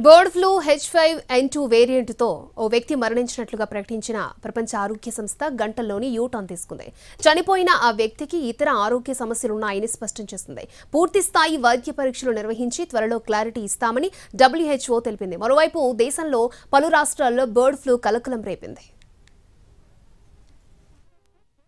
Bird flu H5N2 వేరియంట్తో ఓ వ్యక్తి మరణించినట్లుగా ప్రకటించిన ప్రపంచ ఆరోగ్య సంస్థ గంటల్లోని యూటర్న్ తీసుకుంది. చనిపోయిన ఆ వ్యక్తికి ఇతర ఆరోగ్య సమస్యలున్నాయని స్పష్టం చేసింది. పూర్తి స్థాయి వైద్య పరీక్షలు నిర్వహించి త్వరలో క్లారిటీ ఇస్తామని WHO తెలిపింది. మరోవైపు దేశంలో పలు రాష్ట్రాల్లో బర్డ్ ఫ్లూ కలకలం రేపింది.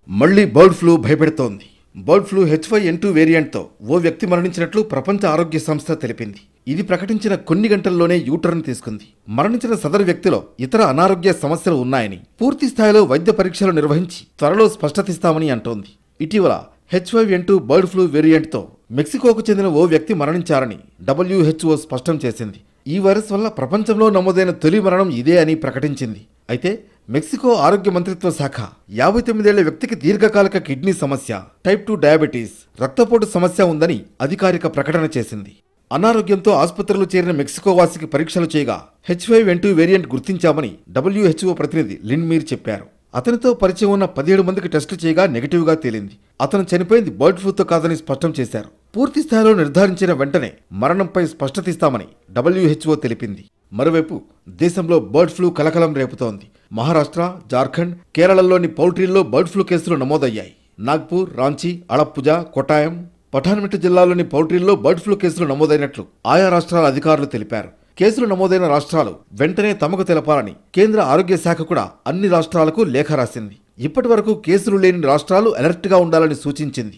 మళ్లీ బర్డ్ ఫ్లూ భయపెడుతోంది. బర్డ్ ఫ్లూ H5N2 వేరియంట్తో ఓ వ్యక్తి మరణించినట్లు ప్రపంచ ఆరోగ్య సంస్థ తెలిపింది. ఇది ప్రకటించిన కొన్ని గంటల్లోనే యూటర్న్ తీసుకుంది. మరణించిన సదరు వ్యక్తిలో ఇతర అనారోగ్య సమస్యలు ఉన్నాయని, పూర్తి స్థాయిలో వైద్య పరీక్షలు నిర్వహించి త్వరలో స్పష్టతిస్తామని అంటోంది. ఇటీవల H5N2 బర్డ్ ఫ్లూ వేరియంట్తో మెక్సికోకు చెందిన ఓ వ్యక్తి మరణించారని WHO స్పష్టం చేసింది. ఈ వైరస్ వల్ల ప్రపంచంలో నమోదైన తొలి మరణం ఇదే అని ప్రకటించింది. అయితే మెక్సికో ఆరోగ్య మంత్రిత్వ శాఖ 59 ఏళ్ల వ్యక్తికి దీర్ఘకాలిక కిడ్నీ సమస్య, టైప్ 2 డయాబెటీస్, రక్తపోటు సమస్య ఉందని అధికారిక ప్రకటన చేసింది. అనారోగ్యంతో ఆసుపత్రిలో చేరిన మెక్సికో వాసికి పరీక్షలు చేయగా H5N2 వేరియంట్ గుర్తించామని WHO ప్రతినిధి లిండ్మీర్ చెప్పారు. అతనితో పరిచయం ఉన్న 17 మందికి టెస్టులు చేయగా నెగిటివ్గా తేలింది. అతను చనిపోయింది బర్డ్ ఫ్లూతో కాదని స్పష్టం చేశారు. పూర్తి స్థాయిలో నిర్ధారించిన వెంటనే మరణంపై స్పష్టతిస్తామని WHO తెలిపింది. మరోవైపు దేశంలో బర్డ్ ఫ్లూ కలకలం రేపుతోంది. మహారాష్ట్ర, జార్ఖండ్, కేరళలోని పౌల్ట్రీల్లో బర్డ్ ఫ్లూ కేసులు నమోదయ్యాయి. నాగ్పూర్, రాంచీ, అళప్పుజ, కొట్టాయం, పఠాన్మిట జిల్లాలోని పౌల్ట్రీల్లో బర్డ్ ఫ్లూ కేసులు నమోదైనట్లు ఆయా రాష్ట్రాల అధికారులు తెలిపారు. కేసులు నమోదైన రాష్ట్రాలు వెంటనే తమకు తెలపాలని కేంద్ర ఆరోగ్య శాఖ కూడా అన్ని రాష్ట్రాలకు లేఖ రాసింది. ఇప్పటి వరకు కేసులు లేని రాష్ట్రాలు అలర్ట్గా ఉండాలని సూచించింది.